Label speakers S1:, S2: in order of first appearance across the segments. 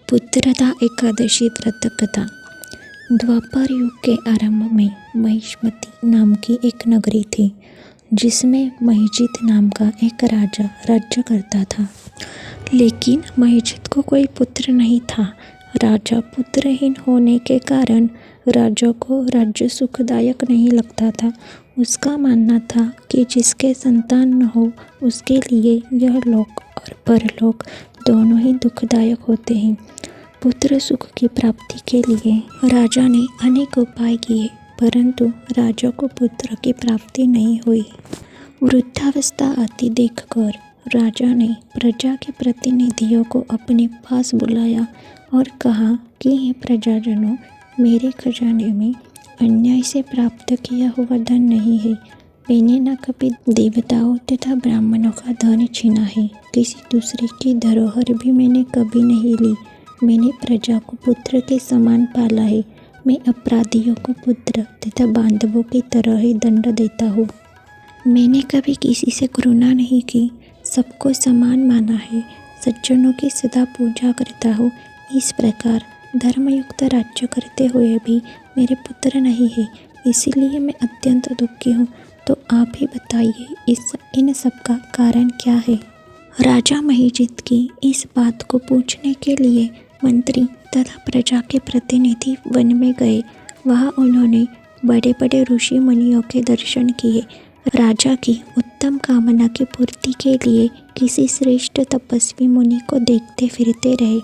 S1: पुत्रदा एकादशी व्रत कथा। द्वापर युग के आरंभ में महिष्मती नाम की एक नगरी थी, जिसमें महिजीत नाम का एक राजा राज्य करता था। लेकिन महिजीत को कोई पुत्र नहीं था। राजा पुत्रहीन होने के कारण राजा को राज्य सुखदायक नहीं लगता था। उसका मानना था कि जिसके संतान न हो उसके लिए यह लोक और परलोक दोनों ही दुखदायक होते हैं। पुत्र सुख की प्राप्ति के लिए राजा ने अनेक उपाय किए, परंतु राजा को पुत्र की प्राप्ति नहीं हुई। वृद्धावस्था आती देखकर राजा ने प्रजा के प्रतिनिधियों को अपने पास बुलाया और कहा कि हे प्रजाजनों, मेरे खजाने में अन्याय से प्राप्त किया हुआ धन नहीं है। मैंने न कभी देवताओं तथा ब्राह्मणों का धन छीना है। किसी दूसरे की धरोहर भी मैंने कभी नहीं ली। मैंने प्रजा को पुत्र के समान पाला है। मैं अपराधियों को पुत्र तथा बांधवों की तरह ही दंड देता हूँ। मैंने कभी किसी से घृणा नहीं की, सबको समान माना है। सज्जनों की सदा पूजा करता हूँ। इस प्रकार धर्मयुक्त राज्य करते हुए भी मेरे पुत्र नहीं है, इसीलिए मैं अत्यंत दुखी हूँ। तो आप ही बताइए, इन सब का कारण क्या है। राजा महिजीत की इस बात को पूछने के लिए मंत्री तथा प्रजा के प्रतिनिधि वन में गए। वहाँ उन्होंने बड़े बड़े ऋषि मुनियों के दर्शन किए। राजा की उत्तम कामना की पूर्ति के लिए किसी श्रेष्ठ तपस्वी मुनि को देखते फिरते रहे।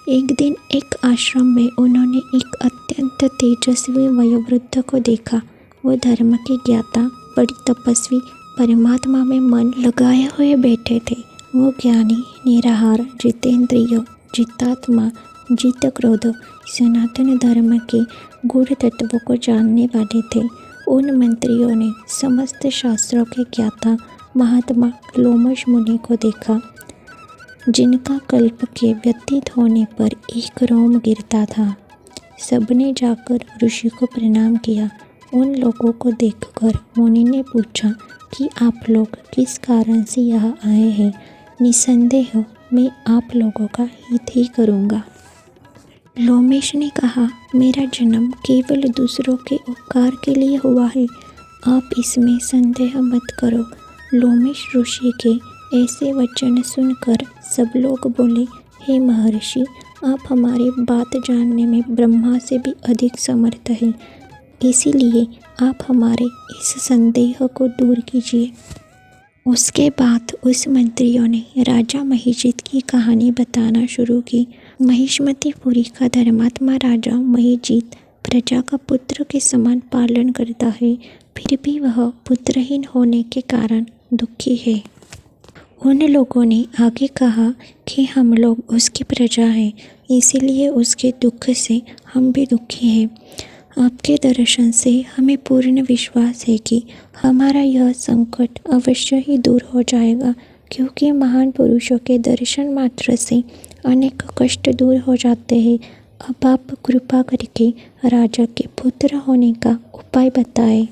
S1: एक दिन एक आश्रम में उन्होंने एक अत्यंत तेजस्वी वयोवृद्ध को देखा। वो धर्म के ज्ञाता, बड़ी तपस्वी, परमात्मा में मन लगाए हुए बैठे थे। वो ज्ञानी, निराहार, जितेंद्रिय, जितात्मा, जित क्रोध, सनातन धर्म के गूढ़ तत्वों को जानने वाले थे। उन मंत्रियों ने समस्त शास्त्रों के ज्ञाता महात्मा लोमश मुनि को देखा, जिनका कल्प के व्यतीत होने पर एक रोम गिरता था। सबने जाकर ऋषि को प्रणाम किया। उन लोगों को देखकर मुनि ने पूछा कि आप लोग किस कारण से यहाँ आए हैं। निसंदेह मैं आप लोगों का हित ही करूँगा। लोमेश ने कहा, मेरा जन्म केवल दूसरों के उपकार के लिए हुआ है। आप इसमें संदेह मत करो। लोमेश ऋषि के ऐसे वचन सुनकर सब लोग बोले, हे महर्षि, आप हमारी बात जानने में ब्रह्मा से भी अधिक समर्थ हैं, इसीलिए आप हमारे इस संदेह को दूर कीजिए। उसके बाद उस मंत्रियों ने राजा महिजीत की कहानी बताना शुरू की। महिष्मतीपुरी का धर्मात्मा राजा महिजीत प्रजा का पुत्र के समान पालन करता है, फिर भी वह पुत्रहीन होने के कारण दुखी है। उन लोगों ने आगे कहा कि हम लोग उसकी प्रजा हैं, इसीलिए उसके दुख से हम भी दुखी हैं। आपके दर्शन से हमें पूर्ण विश्वास है कि हमारा यह संकट अवश्य ही दूर हो जाएगा, क्योंकि महान पुरुषों के दर्शन मात्र से अनेक कष्ट दूर हो जाते हैं। अब आप कृपा करके राजा के पुत्र होने का उपाय बताएं।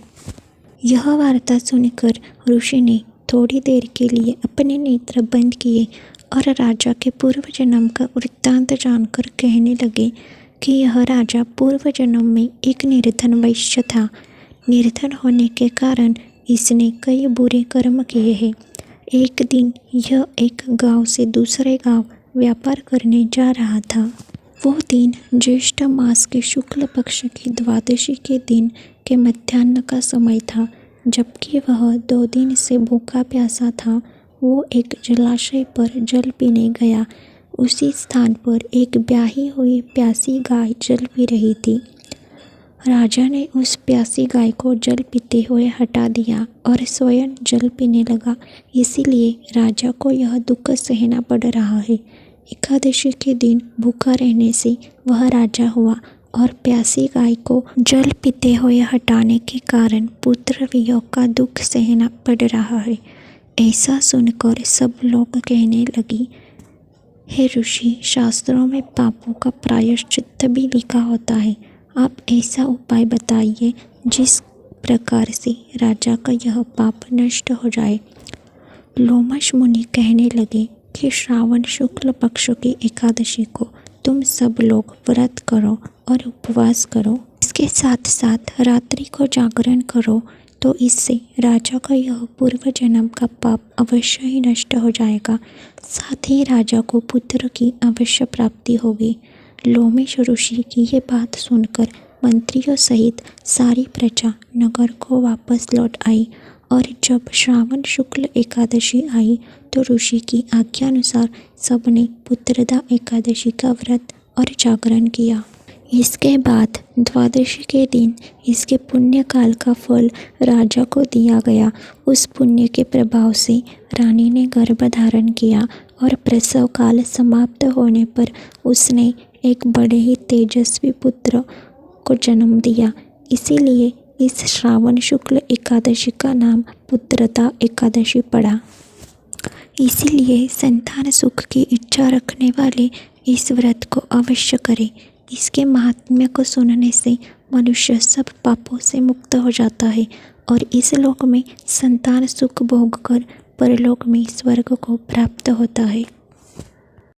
S1: यह वार्ता सुनकर ऋषि ने थोड़ी देर के लिए अपने नेत्र बंद किए और राजा के पूर्व जन्म का वृत्तांत जानकर कहने लगे कि यह राजा पूर्व जन्म में एक निर्धन वैश्य था। निर्धन होने के कारण इसने कई बुरे कर्म किए हैं। एक दिन यह एक गांव से दूसरे गांव व्यापार करने जा रहा था। वो दिन ज्येष्ठ मास के शुक्ल पक्ष की द्वादशी के दिन के मध्याह्न का समय था, जबकि वह 2 दिन से भूखा प्यासा था। वो एक जलाशय पर जल पीने गया। उसी स्थान पर एक ब्याही हुई प्यासी गाय जल पी रही थी। राजा ने उस प्यासी गाय को जल पीते हुए हटा दिया और स्वयं जल पीने लगा। इसीलिए राजा को यह दुख सहना पड़ रहा है। एकादशी के दिन भूखा रहने से वह राजा हुआ और प्यासी गाय को जल पीते हुए हटाने के कारण पुत्र वियोग का दुख सहना पड़ रहा है। ऐसा सुनकर सब लोग कहने लगे, हे ऋषि, शास्त्रों में पापों का प्रायश्चित्त भी लिखा होता है। आप ऐसा उपाय बताइए जिस प्रकार से राजा का यह पाप नष्ट हो जाए। लोमश मुनि कहने लगे कि श्रावण शुक्ल पक्ष की एकादशी को तुम सब लोग व्रत करो और उपवास करो। इसके साथ साथ रात्रि को जागरण करो, तो इससे राजा का यह पूर्व जन्म का पाप अवश्य ही नष्ट हो जाएगा। साथ ही राजा को पुत्र की अवश्य प्राप्ति होगी। लोमेश ऋषि की ये बात सुनकर मंत्रियों सहित सारी प्रजा नगर को वापस लौट आई और जब श्रावण शुक्ल एकादशी आई तो ऋषि की आज्ञानुसार सबने पुत्रदा एकादशी का व्रत और जागरण किया। इसके बाद द्वादशी के दिन इसके पुण्य काल का फल राजा को दिया गया। उस पुण्य के प्रभाव से रानी ने गर्भ धारण किया और प्रसव काल समाप्त होने पर उसने एक बड़े ही तेजस्वी पुत्र को जन्म दिया। इसीलिए इस श्रावण शुक्ल एकादशी का नाम पुत्रदा एकादशी पड़ा। इसीलिए संतान सुख की इच्छा रखने वाले इस व्रत को अवश्य करें। इसके महात्म्य को सुनने से मनुष्य सब पापों से मुक्त हो जाता है और इस लोक में संतान सुख भोग कर परलोक में स्वर्ग को प्राप्त होता है।